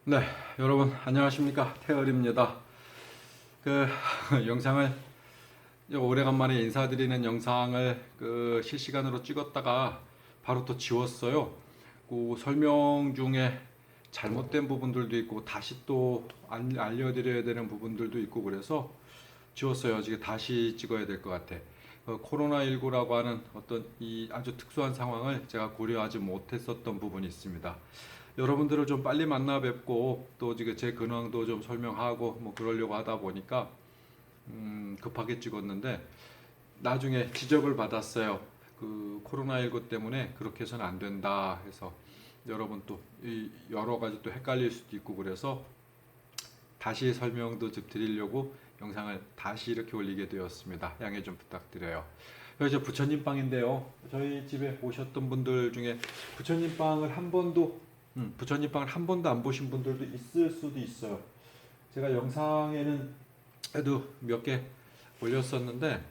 네, 여러분 안녕하십니까? 태열입니다. 그 영상을 오래간만에 인사드리는 영상을 실시간으로 찍었다가 바로 또 지웠어요. 그 설명 중에 잘못된 부분들도 있고 다시 또 알려드려야 되는 부분들도 있고 그래서 지웠어요. 지금 다시 찍어야 될 것 같아. 코로나19라고 하는 어떤 이 아주 특수한 상황을 제가 고려하지 못했었던 부분이 있습니다. 여러분들을 좀 빨리 만나 뵙고 또 지금 제 근황도 좀 설명하고 뭐 그러려고 하다 보니까 급하게 찍었는데 나중에 지적을 받았어요. 그 코로나19 때문에 그렇게 해서는 안 된다 해서 여러분 또 여러 가지 또 헷갈릴 수도 있고 그래서 다시 설명도 좀 드리려고 영상을 다시 이렇게 올리게 되었습니다. 양해 좀 부탁드려요. 여기 부처님 빵인데요. 저희 집에 오셨던 분들 중에 부처님 빵을 한 번도 부처님 빵을 한 번도 안 보신 분들도 있을 수도 있어요. 제가 영상에는 그래도 몇 개 올렸었는데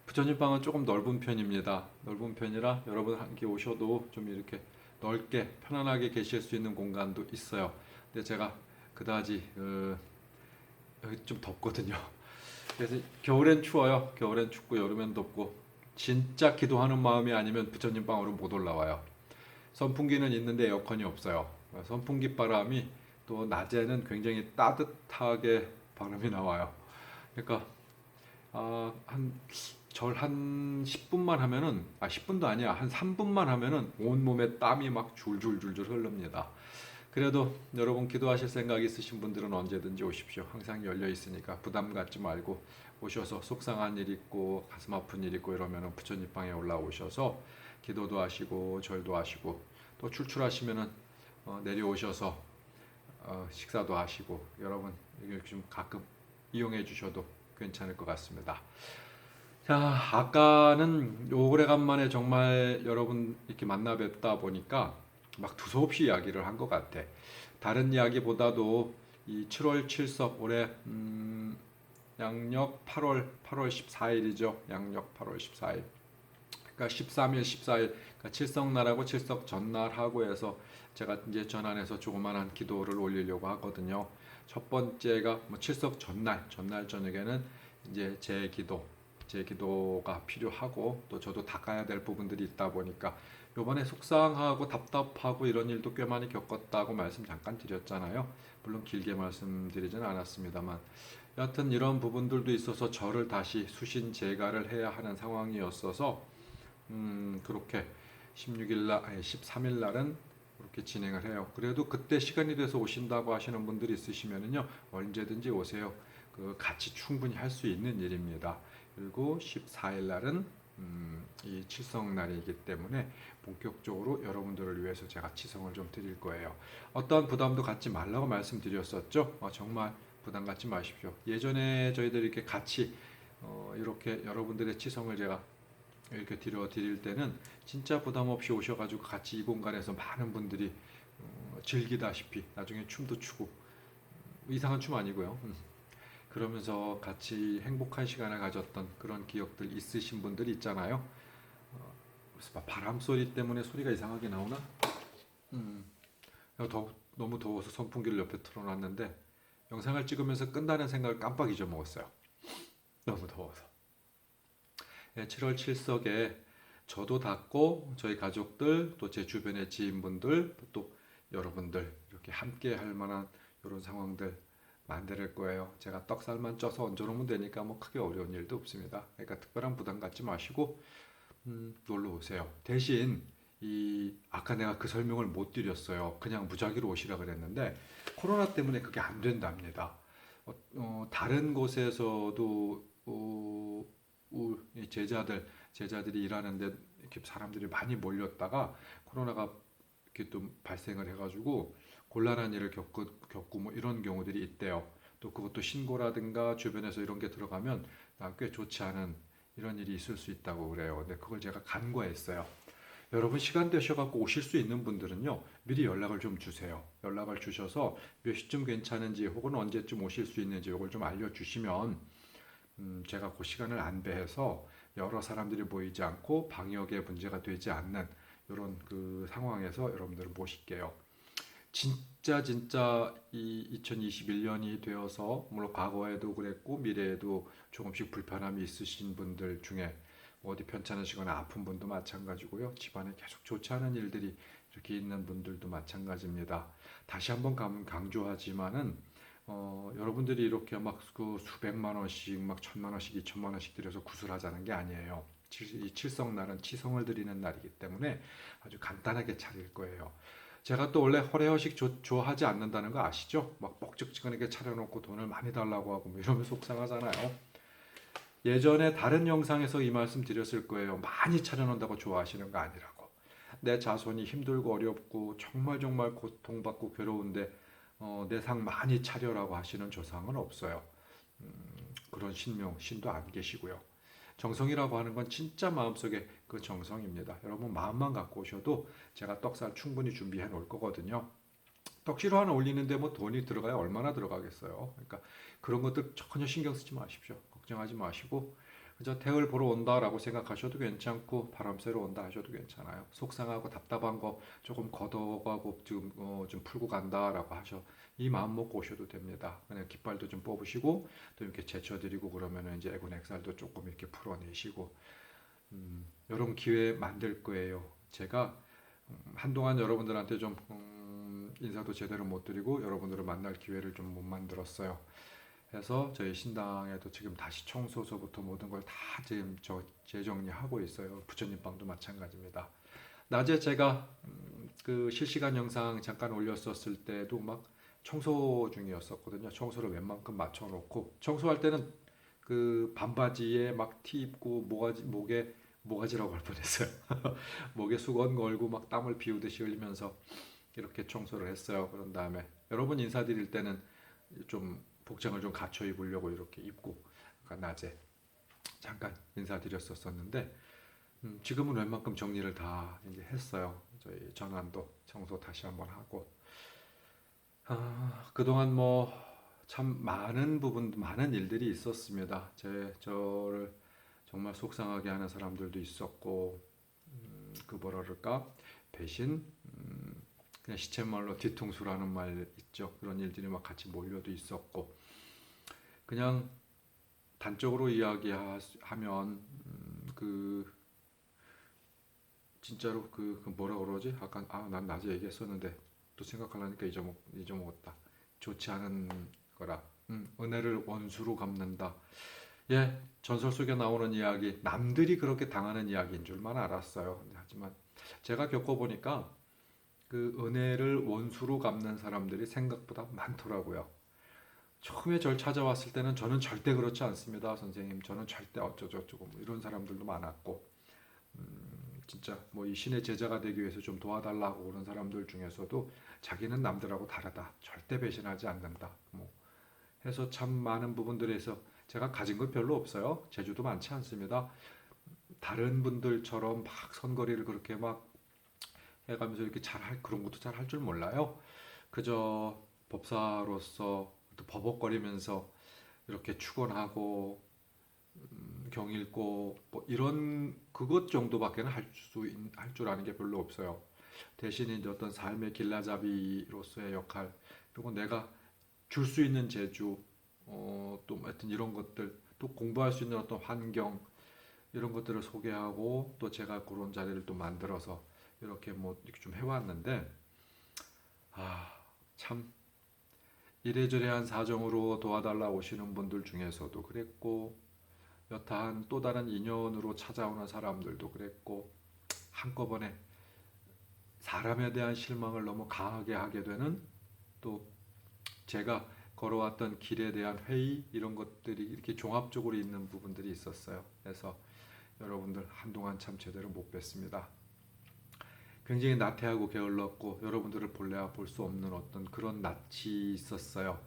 부처님 빵은 조금 넓은 편입니다. 넓은 편이라 여러분 함께 오셔도 좀 이렇게 넓게 편안하게 계실 수 있는 공간도 있어요. 근데 제가 그다지 여기 좀 덥거든요. 그래서 겨울엔 추워요. 겨울엔 춥고 여름엔 덥고 진짜 기도하는 마음이 아니면 부처님 방으로 못 올라와요. 선풍기는 있는데 에어컨이 없어요. 선풍기 바람이 또 낮에는 굉장히 따뜻하게 바람이 나와요. 그러니까 한 10분만 하면은 10분도 아니야. 한 3분만 하면은 온몸에 땀이 막 줄줄줄줄 흐릅니다. 그래도 여러분 기도하실 생각 있으신 분들은 언제든지 오십시오. 항상 열려 있으니까 부담 갖지 말고 오셔서 속상한 일 있고 가슴 아픈 일 있고 이러면은 부처님 방에 올라오셔서 기도도 하시고 절도 하시고 또 출출하시면은 내려오셔서 식사도 하시고 여러분 여기 좀 가끔 이용해 주셔도 괜찮을 것 같습니다. 자, 아까는 오래간만에 정말 여러분 이렇게 만나 뵙다 보니까 막 두서없이 이야기를 한 것 같아. 다른 이야기보다도 이 7월 7석 올해 양력 8월 14일이죠. 양력 8월 14일. 그러니까 13일, 14일, 그러니까 칠성날하고 칠석 전날하고 해서 제가 이제 전환해서 조그만한 기도를 올리려고 하거든요. 첫 번째가 뭐 칠석 전날 저녁에는 이제 제 기도가 필요하고 또 저도 닦아야 될 부분들이 있다 보니까 요번에 속상하고 답답하고 이런 일도 꽤 많이 겪었다고 말씀 잠깐 드렸잖아요. 물론 길게 말씀드리지는 않았습니다만 여하튼 이런 부분들도 있어서 저를 다시 수신 제가를 해야 하는 상황이었어서 그렇게 16일 날, 아니 13일 날은 그렇게 진행을 해요. 그래도 그때 시간이 돼서 오신다고 하시는 분들이 있으시면은요, 언제든지 오세요. 같이 충분히 할 수 있는 일입니다. 그리고 14일 날은 이 칠성 날이기 때문에 본격적으로 여러분들을 위해서 제가 치성을 좀 드릴 거예요. 어떠한 부담도 갖지 말라고 말씀드렸었죠. 정말 부담 갖지 마십시오. 예전에 저희들이 이렇게 같이 이렇게 여러분들의 치성을 제가 이렇게 드릴 때는 진짜 부담 없이 오셔가지고 같이 이 공간에서 많은 분들이 즐기다시피 나중에 춤도 추고 이상한 춤 아니고요. 그러면서 같이 행복한 시간을 가졌던 그런 기억들 있으신 분들이 있잖아요. 그래서 바람 소리 때문에 소리가 이상하게 나오나? 음, 너무 더워서 선풍기를 옆에 틀어놨는데 영상을 찍으면서 끈다는 생각을 깜빡 잊어먹었어요. 너무 더워서. 7월 7석에 저도 닿고 저희 가족들 또 제 주변의 지인분들 또 여러분들 이렇게 함께 할 만한 이런 상황들 만들 거예요. 제가 떡살만 쪄서 얹어놓으면 되니까 뭐 크게 어려운 일도 없습니다. 그러니까 특별한 부담 갖지 마시고 놀러 오세요. 대신 이 아까 내가 그 설명을 못 드렸어요. 그냥 무작위로 오시라 그랬는데 코로나 때문에 그게 안 된답니다. 다른 곳에서도 이 제자들이 일하는데 이렇게 사람들이 많이 몰렸다가 코로나가 이렇게 또 발생을 해가지고 곤란한 일을 겪고 뭐 이런 경우들이 있대요. 또 그것도 신고라든가 주변에서 이런 게 들어가면 꽤 좋지 않은 이런 일이 있을 수 있다고 그래요. 근데 그걸 제가 간과했어요. 여러분 시간 되셔갖고 오실 수 있는 분들은요 미리 연락을 좀 주세요. 연락을 주셔서 몇 시쯤 괜찮은지 혹은 언제쯤 오실 수 있는지 이걸 좀 알려주시면 제가 그 시간을 안배해서 여러 사람들이 모이지 않고 방역에 문제가 되지 않는 이런 그 상황에서 여러분들을 모실게요. 진짜 이 2021년이 되어서 물론 과거에도 그랬고 미래에도 조금씩 불편함이 있으신 분들 중에 뭐 어디 편찮으시거나 아픈 분도 마찬가지고요. 집안에 계속 좋지 않은 일들이 이렇게 있는 분들도 마찬가지입니다. 다시 한번 강조하지만은 여러분들이 이렇게 막 그 수백만 원씩 막 천만 원씩 이천만 원씩 들여서 구슬하자는 게 아니에요. 이 칠성날은 치성을 드리는 날이기 때문에 아주 간단하게 차릴 거예요. 제가 또 원래 허례허식 좋아하지 않는다는 거 아시죠? 막 뻑적지근하게 차려놓고 돈을 많이 달라고 하고 뭐 이러면 속상하잖아요. 예전에 다른 영상에서 이 말씀 드렸을 거예요. 많이 차려놓는다고 좋아하시는 거 아니라고. 내 자손이 힘들고 어렵고 정말 정말 고통받고 괴로운데 내 상 많이 차려라고 하시는 조상은 없어요. 그런 신도 안 계시고요. 정성이라고 하는 건 진짜 마음속에 그 정성입니다. 여러분 마음만 갖고 오셔도 제가 떡살 충분히 준비해 놓을 거거든요. 떡시로 하나 올리는데 뭐 돈이 들어가야 얼마나 들어가겠어요. 그러니까 그런 것들 전혀 신경 쓰지 마십시오. 걱정하지 마시고 그저 태을 보러 온다라고 생각하셔도 괜찮고 바람 쐬러 온다 하셔도 괜찮아요. 속상하고 답답한 거 조금 걷어가고 좀 풀고 간다라고 하셔 이 마음 먹고 오셔도 됩니다. 그냥 깃발도 좀 뽑으시고 또 이렇게 제쳐드리고 그러면은 이제 애군액살도 조금 이렇게 풀어내시고 이런 기회 만들 거예요. 제가 한동안 여러분들한테 좀 인사도 제대로 못 드리고 여러분들을 만날 기회를 좀 못 만들었어요. 그래서 저희 신당에도 지금 다시 청소서부터 모든 걸 다 지금 재정리하고 있어요. 부처님 방도 마찬가지입니다. 낮에 제가 그 실시간 영상 잠깐 올렸었을 때도 막 청소 중이었었거든요. 청소를 웬만큼 맞춰놓고 청소할 때는 그 반바지에 막 티 입고 목에 모가지라고 할 뻔했어요. 목에 수건 걸고 막 땀을 비우듯이 흘리면서 이렇게 청소를 했어요. 그런 다음에 여러분 인사드릴 때는 좀 복장을 좀 갖춰 입으려고 이렇게 입고 낮에 잠깐 인사드렸었는데 지금은 웬만큼 정리를 다 이제 했어요. 저희 전환도 청소 다시 한번 하고 그동안 뭐 참 많은 많은 일들이 있었습니다. 저를 정말 속상하게 하는 사람들도 있었고 그 뭐라 그럴까 배신 그냥 시쳇말로 뒤통수라는 말 있죠. 그런 일들이 막 같이 몰려도 있었고 그냥 단적으로 이야기하면 그 진짜로 그 뭐라 그러지? 아까 난 낮에 얘기했었는데 또 생각하려니까 잊어먹었다. 좋지 않은 거라. 은혜를 원수로 갚는다. 예, 전설 속에 나오는 이야기, 남들이 그렇게 당하는 이야기인 줄만 알았어요. 하지만 제가 겪어보니까 그 은혜를 원수로 갚는 사람들이 생각보다 많더라고요. 처음에 절 찾아왔을 때는 저는 절대 그렇지 않습니다, 선생님. 저는 절대 어쩌고저쩌고 뭐 이런 사람들도 많았고, 진짜 뭐 이 신의 제자가 되기 위해서 좀 도와달라고 그런 사람들 중에서도 자기는 남들하고 다르다, 절대 배신하지 않는다, 뭐 해서 참 많은 부분들에서 제가 가진 건 별로 없어요. 재주도 많지 않습니다. 다른 분들처럼 막 선거리를 그렇게 막 해가면서 이렇게 그런 것도 잘 할 줄 몰라요. 그저 법사로서 또 버벅거리면서 이렇게 축원하고 경 읽고 뭐 이런 그것 정도밖에는 할 줄 아는 게 별로 없어요. 대신 이제 어떤 삶의 길라잡이로서의 역할 그리고 내가 줄 수 있는 재주 또 하여튼 이런 것들 또 공부할 수 있는 어떤 환경 이런 것들을 소개하고 또 제가 그런 자리를 또 만들어서 이렇게 뭐 이렇게 좀 해왔는데 참 이래저래한 사정으로 도와달라 오시는 분들 중에서도 그랬고 여타한 또 다른 인연으로 찾아오는 사람들도 그랬고 한꺼번에 사람에 대한 실망을 너무 강하게 하게 되는 또 제가 걸어왔던 길에 대한 회의 이런 것들이 이렇게 종합적으로 있는 부분들이 있었어요. 그래서 여러분들 한동안 참 제대로 못 뵀습니다. 굉장히 나태하고 게을렀고 여러분들을 볼래야 볼 수 없는 어떤 그런 낯이 있었어요.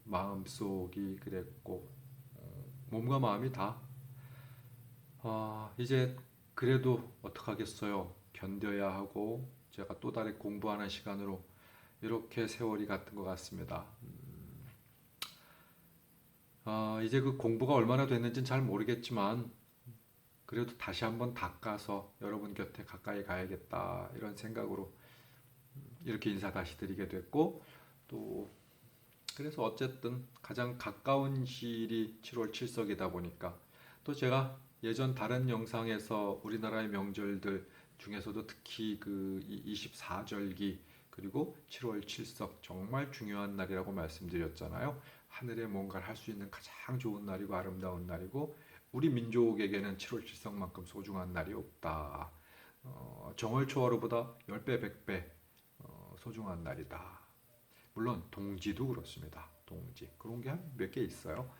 마음속이 그랬고 몸과 마음이 다 이제 그래도 어떡하겠어요. 견뎌야 하고 제가 또 다른 공부하는 시간으로 이렇게 세월이 같은 것 같습니다. 이제 그 공부가 얼마나 됐는지는 잘 모르겠지만 그래도 다시 한번 닦아서 여러분 곁에 가까이 가야겠다 이런 생각으로 이렇게 인사 다시 드리게 됐고, 또 그래서 어쨌든 가장 가까운 시일이 7월 7석이다 보니까, 또 제가 예전 다른 영상에서 우리나라의 명절들 중에서도 특히 그 24절기 그리고 7월 7석 정말 중요한 날이라고 말씀드렸잖아요. 하늘에 뭔가를 할 수 있는 가장 좋은 날이고 아름다운 날이고, 우리 민족에게는 7월 7석만큼 소중한 날이 없다. 정월초하루보다 10배, 100배 소중한 날이다. 물론 동지도 그렇습니다. 동지 그런 게 한 몇 개 있어요.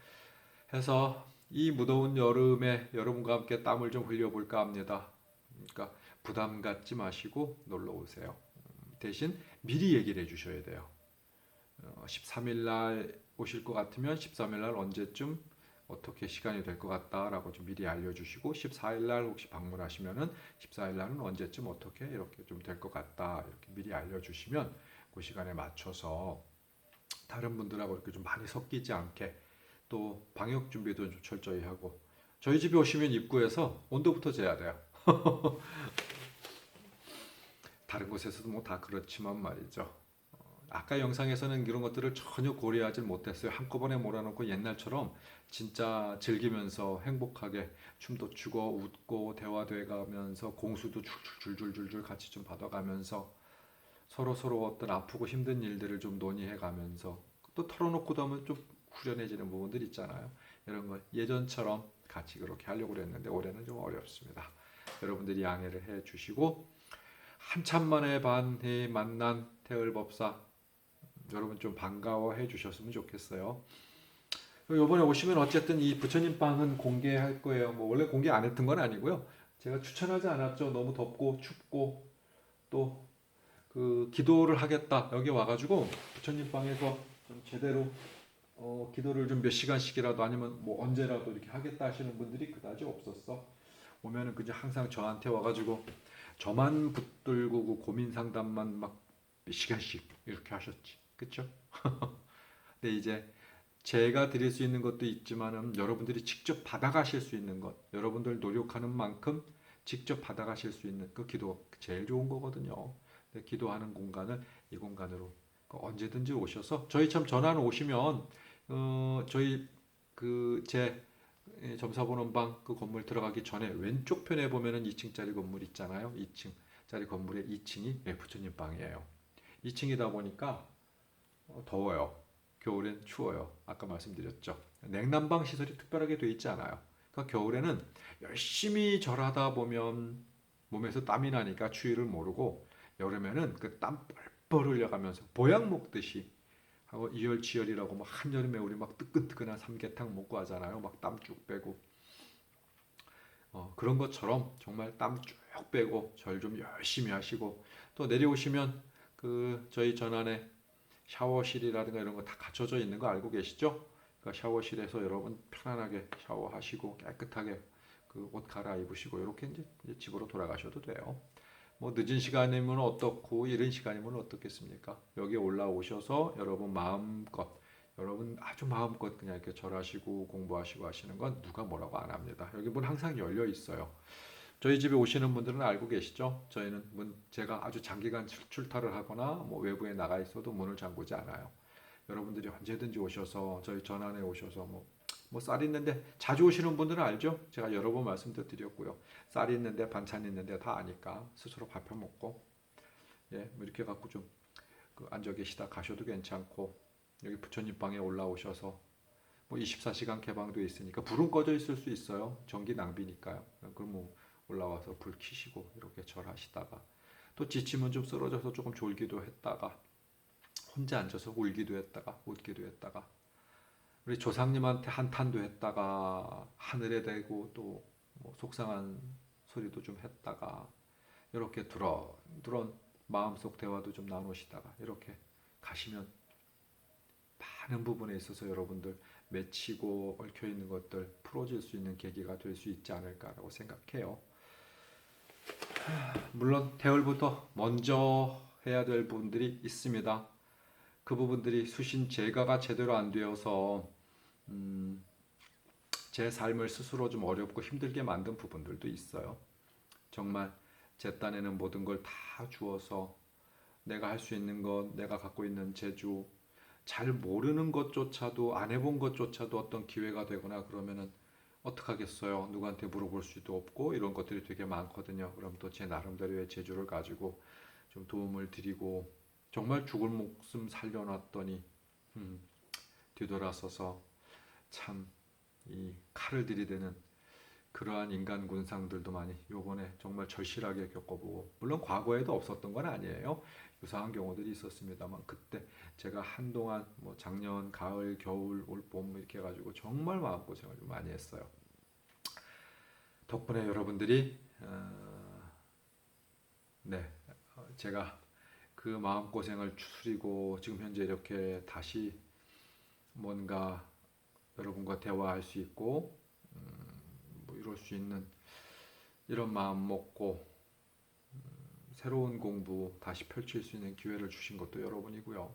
해서 이 무더운 여름에 여러분과 함께 땀을 좀 흘려볼까 합니다. 그러니까 부담 갖지 마시고 놀러 오세요. 대신 미리 얘기를 해주셔야 돼요. 13일 날 오실 것 같으면 13일 날 언제쯤 어떻게 시간이 될 것 같다라고 좀 미리 알려주시고, 14일 날 혹시 방문하시면은 14일 날은 언제쯤 어떻게 이렇게 좀 될 것 같다 이렇게 미리 알려주시면 그 시간에 맞춰서 다른 분들하고 이렇게 좀 많이 섞이지 않게, 또 방역 준비도 좀 철저히 하고, 저희 집에 오시면 입구에서 온도부터 재야 돼요. 다른 곳에서도 뭐 다 그렇지만 말이죠. 아까 영상에서는 이런 것들을 전혀 고려하지 못했어요. 한꺼번에 몰아넣고 옛날처럼 진짜 즐기면서 행복하게 춤도 추고 웃고 대화돼 가면서 공수도 줄줄줄줄줄 같이 좀 받아가면서 서로 어떤 아프고 힘든 일들을 좀 논의해 가면서, 또 털어놓고도 하면 좀 후련해지는 부분들 있잖아요. 이런 거 예전처럼 같이 그렇게 하려고 그랬는데 올해는 좀 어렵습니다. 여러분들이 양해를 해 주시고, 한참 만에 만난 태을법사 여러분 좀 반가워해 주셨으면 좋겠어요. 이번에 오시면 어쨌든 이 부처님 방은 공개할 거예요. 뭐 원래 공개 안 했던 건 아니고요. 제가 추천하지 않았죠. 너무 덥고 춥고, 또 그 기도를 하겠다 여기 와가지고 부처님 방에서 좀 제대로 기도를 좀 몇 시간씩이라도 아니면 뭐 언제라도 이렇게 하겠다 하시는 분들이 그다지 없었어. 오면은 그냥 항상 저한테 와가지고 저만 붙들고 그 고민 상담만 막 몇 시간씩 이렇게 하셨지. 그쵸? 근데 이제 제가 드릴 수 있는 것도 있지만은 여러분들이 직접 받아가실 수 있는 것, 여러분들 노력하는 만큼 직접 받아가실 수 있는 그 기도 제일 좋은 거거든요. 근데 기도하는 공간을 이 공간으로 언제든지 오셔서, 저희 참 전화는 오시면 저희 그 제 점사보는 방 그 건물 들어가기 전에 왼쪽 편에 보면은 2층짜리 건물 있잖아요. 2층짜리 건물의 2층이 부처님 방이에요. 2층이다 보니까 더워요. 겨울엔 추워요. 아까 말씀드렸죠. 냉난방 시설이 특별하게 되어 있지 않아요. 그러니까 겨울에는 열심히 절하다 보면 몸에서 땀이 나니까 추위를 모르고, 여름에는 그 땀 뻘뻘 흘려가면서 보약 먹듯이 하고, 이열치열이라고 막 한여름에 우리 막 뜨끈뜨끈한 삼계탕 먹고 하잖아요. 막 땀 쭉 빼고 그런 것처럼 정말 땀 쭉 빼고 절 좀 열심히 하시고, 또 내려오시면 그 저희 전안에 샤워실이라든가 이런 거 다 갖춰져 있는 거 알고 계시죠? 그러니까 샤워실에서 여러분 편안하게 샤워하시고 깨끗하게 그 옷 갈아입으시고 이렇게 이제 집으로 돌아가셔도 돼요. 뭐 늦은 시간이면 어떻고 이른 시간이면 어떻겠습니까? 여기 올라오셔서 여러분 마음껏, 여러분 아주 마음껏 그냥 이렇게 절하시고 공부하시고 하시는 건 누가 뭐라고 안 합니다. 여기 문 항상 열려 있어요. 저희 집에 오시는 분들은 알고 계시죠? 저희는 제가 아주 장기간 출타를 하거나 뭐 외부에 나가 있어도 문을 잠그지 않아요. 여러분들이 언제든지 오셔서 저희 전안에 오셔서 뭐 쌀 있는데, 자주 오시는 분들은 알죠? 제가 여러 번 말씀도 드렸고요. 쌀 있는데 반찬 있는데 다 아니까 스스로 밥해 먹고, 뭐 이렇게 갖고 좀 앉아 계시다 가셔도 괜찮고, 여기 부처님 방에 올라오셔서 뭐 24시간 개방도 있으니까 불은 꺼져 있을 수 있어요. 전기 낭비니까요. 그럼 뭐 올라와서 불 켜시고 이렇게 절하시다가, 또 지치면 좀 쓰러져서 조금 졸기도 했다가, 혼자 앉아서 울기도 했다가 웃기도 했다가, 우리 조상님한테 한탄도 했다가, 하늘에 대고 또뭐 속상한 소리도 좀 했다가, 이렇게 두런 마음속 대화도 좀 나누시다가 이렇게 가시면 많은 부분에 있어서 여러분들 맺히고 얽혀 있는 것들 풀어질 수 있는 계기가 될 수 있지 않을까라고 생각해요. 물론 대열부터 먼저 해야 될 부분들이 있습니다. 그 부분들이 수신 제가가 제대로 안 되어서 제 삶을 스스로 좀 어렵고 힘들게 만든 부분들도 있어요. 정말 제 딴에는 모든 걸 다 주어서 내가 할 수 있는 것, 내가 갖고 있는 재주, 잘 모르는 것조차도 안 해본 것조차도 어떤 기회가 되거나 그러면은 어떡하겠어요. 누구한테 물어볼 수도 없고 이런 것들이 되게 많거든요. 그럼 또 제 나름대로의 재주를 가지고 좀 도움을 드리고 정말 죽을 목숨 살려놨더니 음, 뒤돌아서서 참 이 칼을 들이대는 그러한 인간 군상들도 많이 요번에 정말 절실하게 겪어보고 물론 과거에도 없었던 건 아니에요. 유사한 경우들이 있었습니다만 그때 제가 한동안 뭐 작년 가을 겨울 올 봄 이렇게 해가지고 정말 마음고생을 좀 많이 했어요. 덕분에 여러분들이 네 제가 그 마음고생을 추스리고 지금 현재 이렇게 다시 뭔가 여러분과 대화할 수 있고 뭐 이럴 수 있는 이런 마음 먹고 새로운 공부 다시 펼칠 수 있는 기회를 주신 것도 여러분이고요.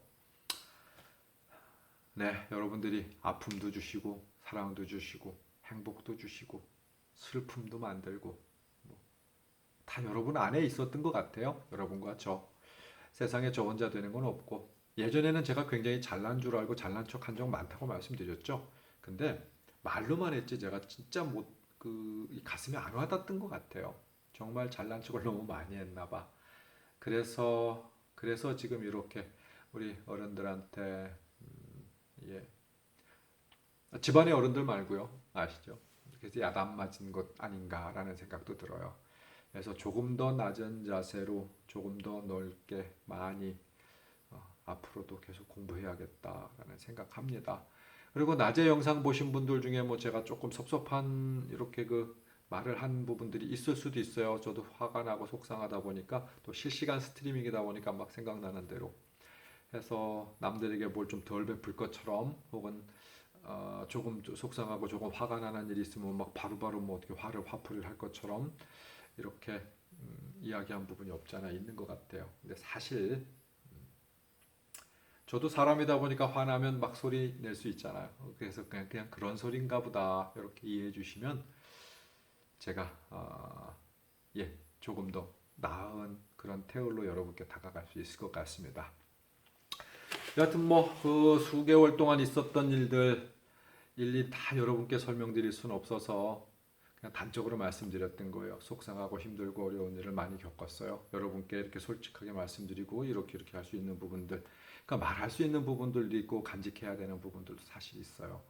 네, 여러분들이 아픔도 주시고 사랑도 주시고 행복도 주시고 슬픔도 만들고 다 여러분 안에 있었던 것 같아요. 여러분과 저 세상에 저 혼자 되는 건 없고 예전에는 제가 굉장히 잘난 줄 알고 잘난 척 한 적 많다고 말씀드렸죠. 근데 말로만 했지 제가 진짜 이 가슴에 안 와닿던 것 같아요. 정말 잘난 척을 너무 많이 했나 봐. 그래서 지금 이렇게 우리 어른들한테 예. 집안의 어른들 말고요. 아시죠? 그래서 야단 맞은 것 아닌가라는 생각도 들어요. 그래서 조금 더 낮은 자세로 조금 더 넓게 많이 앞으로도 계속 공부해야겠다라는 생각합니다. 그리고 낮에 영상 보신 분들 중에 뭐 제가 조금 섭섭한 이렇게 그 말을 한 부분들이 있을 수도 있어요. 저도 화가 나고 속상하다 보니까 또 실시간 스트리밍이다 보니까 막 생각나는 대로 해서 남들에게 뭘 좀 덜 베풀 것처럼 혹은 조금 속상하고 조금 화가 나는 일이 있으면 막 바로바로 뭐 어떻게 화풀이를 할 것처럼 이렇게 이야기한 부분이 없잖아 있는 것 같아요. 근데 사실 저도 사람이다 보니까 화나면 막 소리 낼 수 있잖아요. 그래서 그냥 그런 소린가 보다 이렇게 이해해 주시면 제가 예 조금 더 나은 그런 태울로 여러분께 다가갈 수 있을 것 같습니다. 여하튼 뭐 그 수개월 동안 있었던 일들 일일이 다 여러분께 설명드릴 수는 없어서 그냥 단적으로 말씀드렸던 거예요. 속상하고 힘들고 어려운 일을 많이 겪었어요. 여러분께 이렇게 솔직하게 말씀드리고 이렇게 할 수 있는 부분들, 그러니까 말할 수 있는 부분들도 있고 간직해야 되는 부분들도 사실 있어요.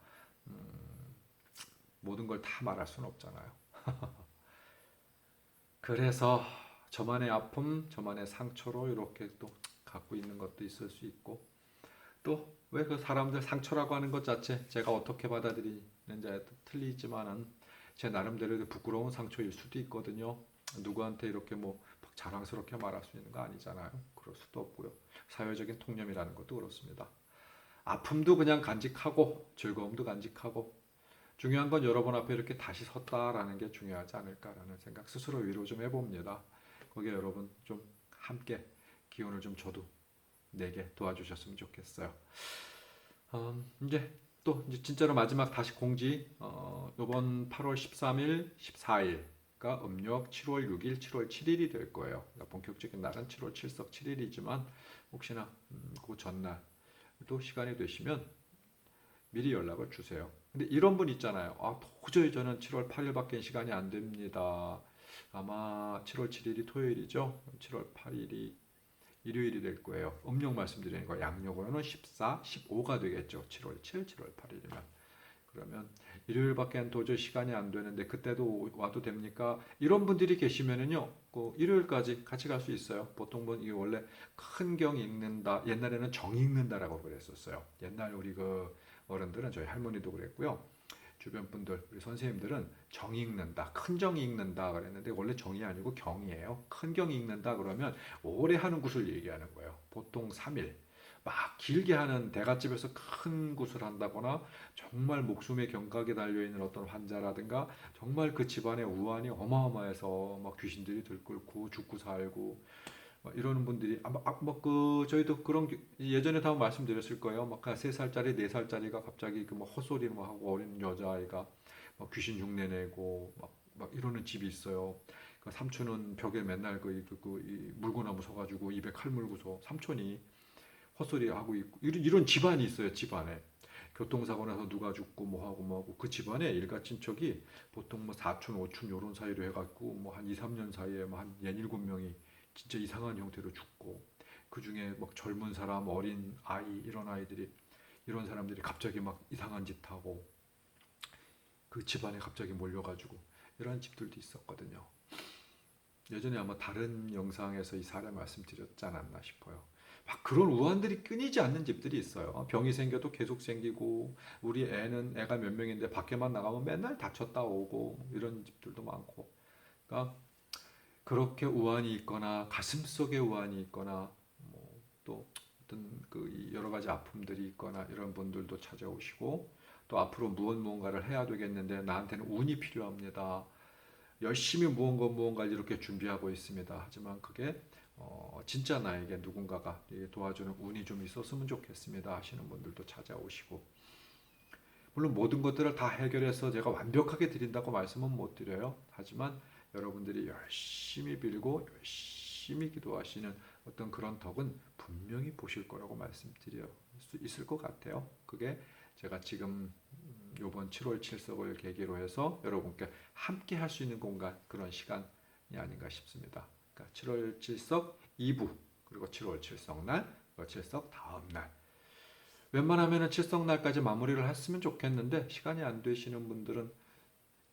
모든 걸 다 말할 수는 없잖아요. 그래서 저만의 아픔, 저만의 상처로 이렇게 또 갖고 있는 것도 있을 수 있고 또 왜 그 사람들 상처라고 하는 것 자체 제가 어떻게 받아들이는지에 틀리지만은 제 나름대로 부끄러운 상처일 수도 있거든요. 누구한테 이렇게 뭐 자랑스럽게 말할 수 있는 거 아니잖아요. 그럴 수도 없고요. 사회적인 통념이라는 것도 그렇습니다. 아픔도 그냥 간직하고 즐거움도 간직하고 중요한 건 여러분 앞에 이렇게 다시 섰다라는 게 중요하지 않을까라는 생각 스스로 위로 좀 해봅니다. 거기에 여러분 좀 함께 기운을 좀 저도 내게 도와주셨으면 좋겠어요. 이제 또 이제 진짜로 마지막 다시 공지 이번 8월 13일, 14일가 음력 7월 6일, 7월 7일이 될 거예요. 그러니까 본격적인 날은 7월 7석 7일이지만 혹시나 그 전날 또 시간이 되시면 미리 연락을 주세요. 근데 이런 분 있잖아요. 도저히 저는 7월 8일밖에 시간이 안 됩니다. 아마 7월 7일이 토요일이죠. 7월 8일이 일요일이 될 거예요. 음력 말씀드리는 거 양력으로는 14, 15가 되겠죠. 7월 7, 7월 8일이면. 그러면 일요일밖에 도저히 시간이 안 되는데 그때도 와도 됩니까? 이런 분들이 계시면은요. 그 일요일까지 같이 갈 수 있어요. 보통 뭐 이게 원래 큰 경 읽는다. 옛날에는 정 읽는다라고 그랬었어요. 옛날 우리 그 어른들은 저희 할머니도 그랬고요. 주변 분들, 우리 선생님들은 정 읽는다, 큰 정 읽는다 그랬는데 원래 정이 아니고 경이에요. 큰 경 읽는다 그러면 오래 하는 굿을 얘기하는 거예요. 보통 3일. 막 길게 하는 대갓집에서 큰 굿을 한다거나 정말 목숨의 경각에 달려있는 어떤 환자라든가 정말 그 집안의 우환이 어마어마해서 막 귀신들이 들끓고 죽고 살고 이러는 분들이 저희도 그런 예전에 한번 말씀드렸을 거예요. 막 3살짜리 4살짜리가 갑자기 그 뭐 헛소리 하고 어린 여자아이가 막 귀신 흉내 내고 막 이러는 집이 있어요. 그 삼촌은 벽에 맨날 이 물구나무 서가지고 입에 칼 물고서 삼촌이 헛소리 하고 있고 이런 집안이 있어요. 집안에 교통사고 나서 누가 죽고 뭐 하고 그 집안에 일가 친척이 보통 뭐 사촌, 오촌 요런 사이로 해갖고 뭐 한 2, 3년 사이에 뭐한 6-7명이 진짜 이상한 형태로 죽고 그 중에 막 젊은 사람, 어린 아이 이런 사람들이 갑자기 막 이상한 짓 하고 그 집안에 갑자기 몰려가지고 이런 집들도 있었거든요. 예전에 아마 다른 영상에서 이 사례 말씀드렸지 않았나 싶어요. 막 그런 우환들이 끊이지 않는 집들이 있어요. 병이 생겨도 계속 생기고 우리 애가 몇 명인데 밖에만 나가면 맨날 다쳤다 오고 이런 집들도 많고. 그러니까 그렇게 우환이 있거나 가슴 속에 우환이 있거나 뭐 또 어떤 그 여러 가지 아픔들이 있거나 이런 분들도 찾아오시고 또 앞으로 무언가를 해야 되겠는데 나한테는 운이 필요합니다. 열심히 무언가를 이렇게 준비하고 있습니다. 하지만 그게 진짜 나에게 누군가가 도와주는 운이 좀 있었으면 좋겠습니다 하시는 분들도 찾아오시고 물론 모든 것들을 다 해결해서 제가 완벽하게 드린다고 말씀은 못 드려요. 하지만 여러분들이 열심히 빌고 열심히 기도하시는 어떤 그런 덕은 분명히 보실 거라고 말씀드릴 수 있을 것 같아요. 그게 제가 지금 이번 7월 7석을 계기로 해서 여러분께 함께 할 수 있는 공간 그런 시간이 아닌가 싶습니다. 그러니까 7월 7석 2부 그리고 7월 7석 날, 7석 다음 날 웬만하면 7석 날까지 마무리를 했으면 좋겠는데 시간이 안 되시는 분들은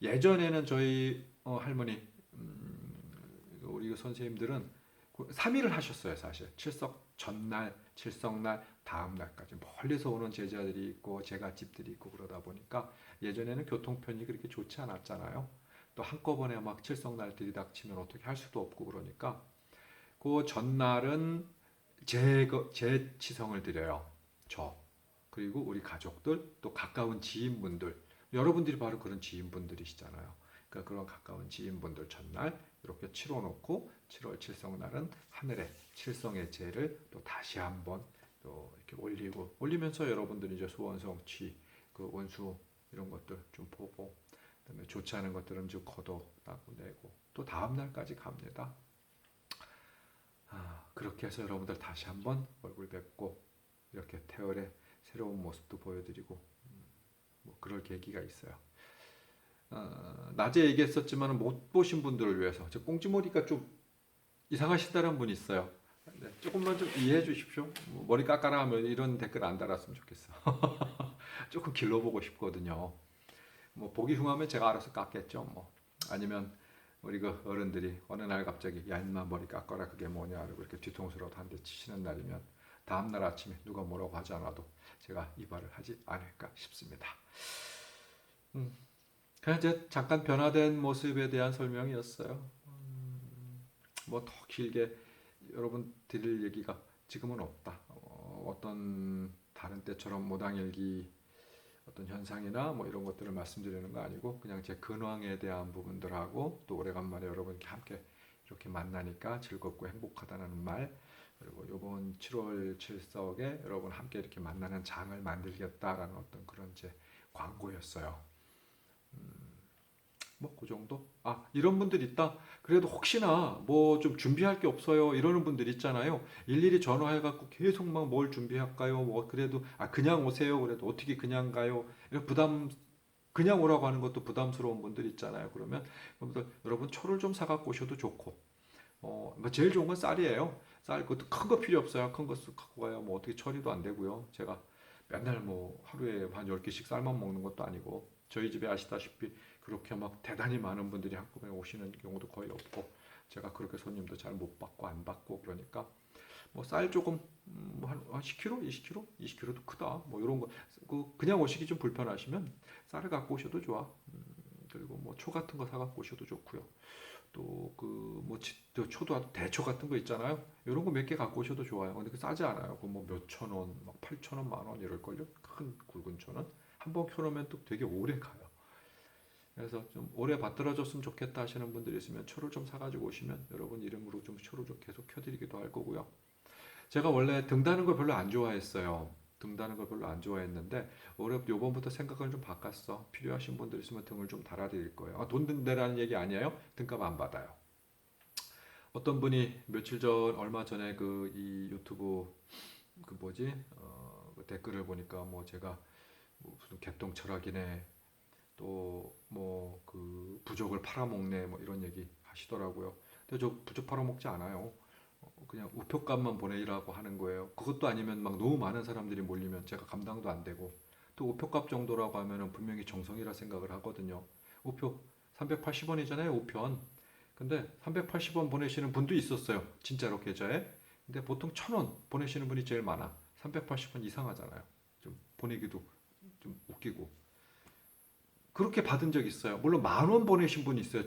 예전에는 저희 할머니 우리 선생님들은 3일을 하셨어요. 사실 7석 전날, 7석 날, 다음 날까지 멀리서 오는 제자들이 있고 제가 집들이 있고 그러다 보니까 예전에는 교통편이 그렇게 좋지 않았잖아요. 또 한꺼번에 막 7석 날 들이닥치면 어떻게 할 수도 없고 그러니까 그 전날은 제 치성을 드려요. 저 그리고 우리 가족들 또 가까운 지인분들 여러분들이 바로 그런 지인분들이시잖아요. 그러니까 그런 가까운 지인분들 전날 이렇게 치러놓고 7월 7성 날은 하늘에 칠성의 제를 또 다시 한번 또 이렇게 올리면서 여러분들이 이제 소원 성취 그 원수 이런 것들 좀 보고 그다음에 좋지 않은 것들은 좀 걷어내고 내고 또 다음 날까지 갑니다. 그렇게 해서 여러분들 다시 한번 얼굴 뵙고 이렇게 태열의 새로운 모습도 보여드리고 뭐 그럴 계기가 있어요. 낮에 얘기했었지만 못 보신 분들을 위해서 저 꽁지머리가 좀 이상하시다는 분이 있어요. 네, 조금만 좀 이해해 주십시오. 뭐 머리 깎아라 하면 이런 댓글 안 달았으면 좋겠어. 조금 길러보고 싶거든요. 뭐 보기 흉하면 제가 알아서 깎겠죠. 뭐 아니면 우리 그 어른들이 어느 날 갑자기 야 인마 머리 깎아라 그게 뭐냐 하고 이렇게 뒤통수로 한 대 치시는 날이면 다음 날 아침에 누가 뭐라고 하지 않아도 제가 이발을 하지 않을까 싶습니다. 그냥 이제 잠깐 변화된 모습에 대한 설명이었어요. 뭐 더 길게 여러분 드릴 얘기가 지금은 없다. 어떤 다른 때처럼 모당일기 어떤 현상이나 뭐 이런 것들을 말씀드리는 거 아니고 그냥 제 근황에 대한 부분들하고 또 오래간만에 여러분께 함께 이렇게 만나니까 즐겁고 행복하다는 말 그리고 이번 7월 7석에 여러분 함께 이렇게 만나는 장을 만들겠다라는 어떤 그런 제 광고였어요. 뭐 그 정도? 이런 분들 있다. 그래도 혹시나 뭐 좀 준비할 게 없어요. 이러는 분들 있잖아요. 일일이 전화해 갖고 계속 막 뭘 준비할까요? 뭐 그래도 그냥 오세요. 그래도 어떻게 그냥 가요? 그냥 오라고 하는 것도 부담스러운 분들 있잖아요. 그러면 여러분 초를 좀 사 갖고 오셔도 좋고. 뭐 제일 좋은 건 쌀이에요. 쌀 그것도 큰 거 필요 없어요. 큰 거 갖고 가요. 뭐 어떻게 처리도 안 되고요. 제가 맨날 뭐 하루에 한 10개씩 쌀만 먹는 것도 아니고 저희 집에 아시다시피 그렇게 막 대단히 많은 분들이 한꺼번에 오시는 경우도 거의 없고 제가 그렇게 손님도 잘 못 받고 안 받고 그러니까 뭐 쌀 조금 한 10kg, 20kg, 20kg도 크다. 뭐 이런 거 그냥 오시기 좀 불편하시면 쌀을 갖고 오셔도 좋아. 그리고 뭐 초 같은 거 사 갖고 오셔도 좋고요. 또 그 뭐 초도 대초 같은 거 있잖아요. 이런 거 몇 개 갖고 오셔도 좋아요. 근데 그 싸지 않아요. 그 뭐 몇천 원, 막 8천 원, 만 원 이럴걸요. 큰 굵은 초는 한 번 켜놓으면 또 되게 오래 가요. 그래서 좀 오래 받들어줬으면 좋겠다 하시는 분들이 있으면 초를 좀 사가지고 오시면 여러분 이름으로 좀 초를 좀 계속 켜드리기도 할 거고요. 제가 원래 등 다는 걸 별로 안 좋아했어요. 등 다는 걸 별로 안 좋아했는데 올해 요번부터 생각을 좀 바꿨어. 필요하신 분들 있으면 등을 좀 달아드릴 거예요. 돈 든다라는 얘기 아니에요. 등값 안 받아요. 어떤 분이 며칠 전 얼마 전에 그 이 유튜브 그 뭐지 그 댓글을 보니까 뭐 제가 뭐 무슨 개똥 철학이네 또 뭐 그 부족을 팔아먹네 뭐 이런 얘기 하시더라고요. 근데 저 부족 팔아먹지 않아요. 그냥 우표값만 보내라고 하는 거예요. 그것도 아니면 막 너무 많은 사람들이 몰리면 제가 감당도 안 되고 또 우표값 정도라고 하면은 분명히 정성이라 생각을 하거든요. 우표 380원이잖아요, 우편. 근데 380원 보내시는 분도 있었어요. 진짜로 계좌에. 근데 보통 1,000원 보내시는 분이 제일 많아. 380원 이상하잖아요. 좀 보내기도 좀 웃기고. 그렇게 받은 적 있어요. 물론 10,000원 보내신 분이 있어요.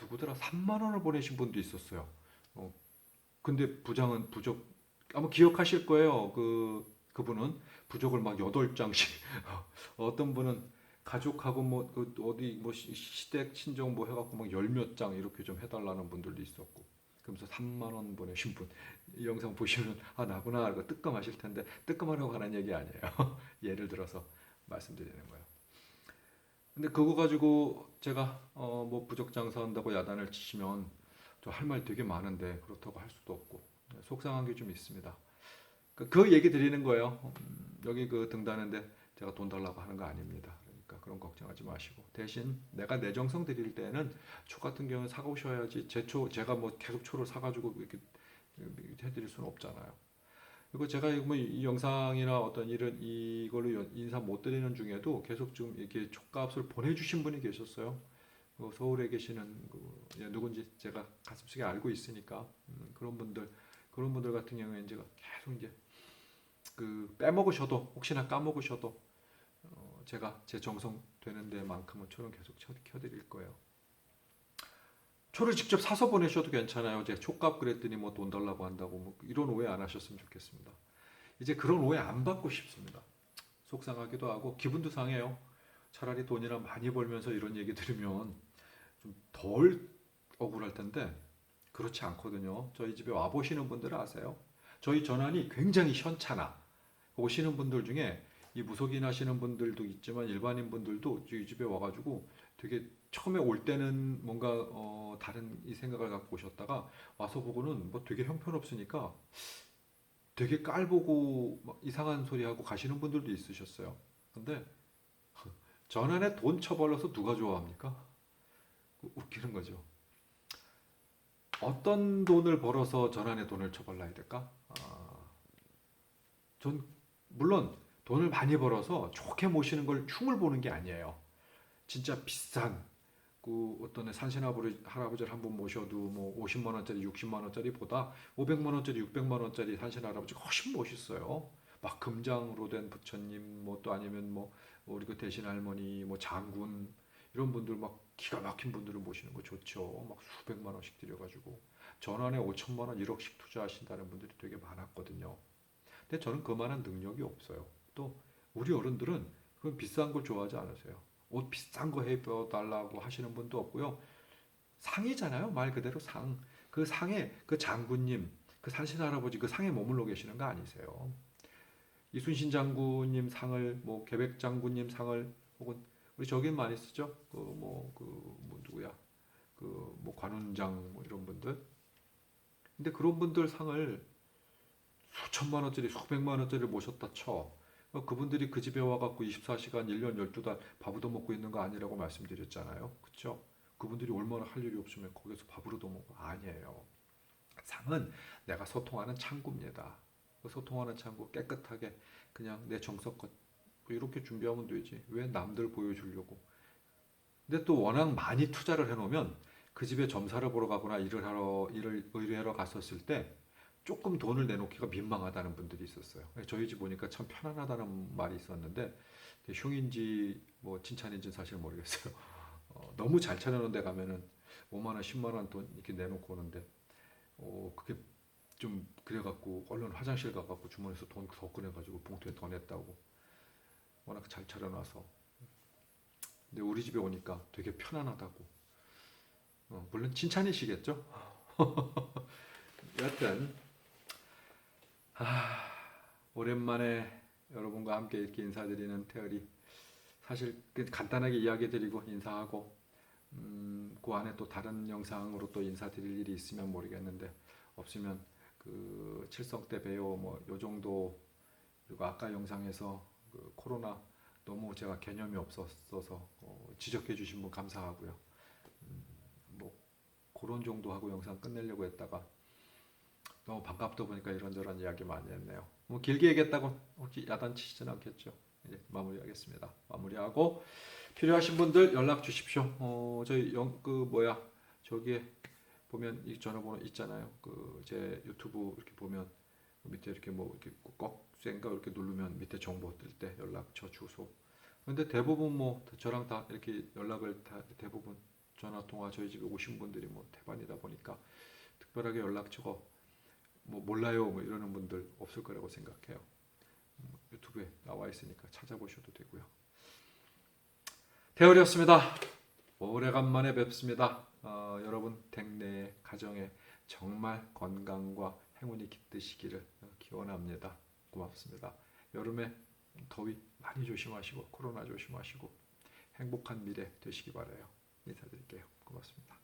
누구더라? 3만 원을 보내신 분도 있었어요. 어, 근데 부장은 부족 아마 기억하실 거예요. 그분은 부족을 막 8장씩 어떤 분은 가족하고 뭐그 어디 뭐 시댁 친정 뭐 해갖고 막 열 몇 장 이렇게 좀 해달라는 분들도 있었고 그러면서 3만 원 보내신 분 이 영상 보시면 아 나구나 하고 뜨끔하실 텐데 뜨끔하려고 하는 얘기 아니에요. 예를 들어서 말씀드리는 거예요. 근데 그거 가지고 제가 뭐 부적 장사한다고 야단을 치시면 저 할 말 되게 많은데 그렇다고 할 수도 없고 속상한 게 좀 있습니다. 그 얘기 드리는 거예요. 여기 그 등다는데 제가 돈 달라고 하는 거 아닙니다. 그러니까 그런 걱정하지 마시고 대신 내가 내 정성 드릴 때는 초 같은 경우는 사오셔야지 제가 뭐 계속 초를 사가지고 이렇게 해드릴 수는 없잖아요. 그리고 제가 뭐이 영상이나 어떤 이런 이걸로 인사 못 드리는 중에도 계속 좀 이렇게 촉값을 보내주신 분이 계셨어요. 서울에 계시는 누군지 제가 가슴속에 알고 있으니까 그런 분들 같은 경우에 제가 계속 이제 그 빼먹으셔도 혹시나 까먹으셔도 제가 제 정성 되는 데만큼은 초는 계속 켜드릴 거예요. 초를 직접 사서 보내셔도 괜찮아요. 제가 촉값 그랬더니 뭐 돈 달라고 한다고 뭐 이런 오해 안 하셨으면 좋겠습니다. 이제 그런 오해 안 받고 싶습니다. 속상하기도 하고 기분도 상해요. 차라리 돈이나 많이 벌면서 이런 얘기 들으면 좀 덜 억울할 텐데 그렇지 않거든요. 저희 집에 와 보시는 분들은 아세요. 저희 전환이 굉장히 현찮아. 오시는 분들 중에 이 무속인 하시는 분들도 있지만 일반인 분들도 저희 집에 와가지고 되게 처음에 올 때는 뭔가 다른 이 생각을 갖고 오셨다가 와서 보고는 뭐 되게 형편없으니까 되게 깔보고 막 이상한 소리 하고 가시는 분들도 있으셨어요. 근데 전환에 돈 처벌러서 누가 좋아합니까? 웃기는 거죠. 어떤 돈을 벌어서 전환에 돈을 처벌라야 될까? 전 물론 돈을 많이 벌어서 좋게 모시는 걸 흉을 보는 게 아니에요. 진짜 비싼 그 어떤 산신 할아버지를 한 번 모셔도 뭐 50만 원짜리, 60만 원짜리보다 500만 원짜리, 600만 원짜리 산신 할아버지가 훨씬 멋있어요. 막 금장으로 된 부처님, 뭐 또 아니면 뭐 우리 그 대신 할머니, 뭐 장군 이런 분들 막 기가 막힌 분들을 모시는 거 좋죠. 막 수백만 원씩 들여가지고 전환에 5천만 원, 1억씩 투자하신다는 분들이 되게 많았거든요. 근데 저는 그만한 능력이 없어요. 또 우리 어른들은 그런 비싼 걸 좋아하지 않으세요. 옷 비싼 거 해달라고 하시는 분도 없고요. 상이잖아요. 말 그대로 상. 그 상에 그 장군님, 그 산신 할아버지 그 상에 머물러 계시는 거 아니세요. 이순신 장군님 상을 뭐 계백 장군님 상을 혹은 우리 저긴 많이 쓰죠. 그 뭐 누구야? 그 뭐 관운장 뭐 이런 분들. 근데 그런 분들 상을 수천만 원짜리 수백만 원짜리 모셨다 쳐. 그분들이 그 집에 와갖고 24시간 1년 12달 밥을 얻어먹고 있는 거 아니라고 말씀드렸잖아요. 그쵸? 그분들이 얼마나 할 일이 없으면 거기서 밥을 얻어먹고 아니에요. 상은 내가 소통하는 창구입니다. 그 소통하는 창구 깨끗하게 그냥 내 정성껏 이렇게 준비하면 되지. 왜 남들 보여주려고. 근데 또 워낙 많이 투자를 해놓으면 그 집에 점사를 보러 가거나 일을 의뢰하러 갔었을 때 조금 돈을 내놓기가 민망하다는 분들이 있었어요. 저희 집 보니까 참 편안하다는 말이 있었는데 흉인지 뭐 칭찬인지는 사실 모르겠어요. 너무 잘 차려놓은 데 가면은 5만 원, 10만 원 돈 이렇게 내놓고 오는데 그게 좀 그래갖고 얼른 화장실 가갖고 주머니에서 돈 더 꺼내가지고 봉투에 더 냈다고 워낙 잘 차려놔서 근데 우리 집에 오니까 되게 편안하다고 물론 칭찬이시겠죠? 여하튼 오랜만에 여러분과 함께 이렇게 인사드리는 테어리 사실 간단하게 이야기 드리고 인사하고 그 안에 또 다른 영상으로 또 인사드릴 일이 있으면 모르겠는데 없으면 그 칠성 때 봬요 뭐 요 정도. 그리고 아까 영상에서 그 코로나 너무 제가 개념이 없었어서 지적해 주신 분 감사하고요. 뭐 그런 정도 하고 영상 끝내려고 했다가 너무 반갑다 보니까 이런저런 이야기 많이 했네요. 뭐 길게 얘기했다고 혹시 야단치시진 않겠죠? 이제 마무리하겠습니다. 마무리하고 필요하신 분들 연락 주십시오. 저희 저기에 보면 이 전화번호 있잖아요. 그 제 유튜브 이렇게 보면 밑에 이렇게 뭐 이렇게 꼭 쌩가 이렇게 누르면 밑에 정보 뜰 때 연락처 주소. 근데 대부분 뭐 저랑 다 이렇게 연락을 다 대부분 전화 통화 저희 집에 오신 분들이 뭐 대반이다 보니까 특별하게 연락처가 뭐 몰라요 뭐 이러는 분들 없을 거라고 생각해요. 유튜브에 나와 있으니까 찾아보셔도 되고요. 대열이었습니다. 오래간만에 뵙습니다. 여러분 댁내 가정에 정말 건강과 행운이 깃드시기를 기원합니다. 고맙습니다. 여름에 더위 많이 조심하시고 코로나 조심하시고 행복한 미래 되시기 바라요. 인사드릴게요. 고맙습니다.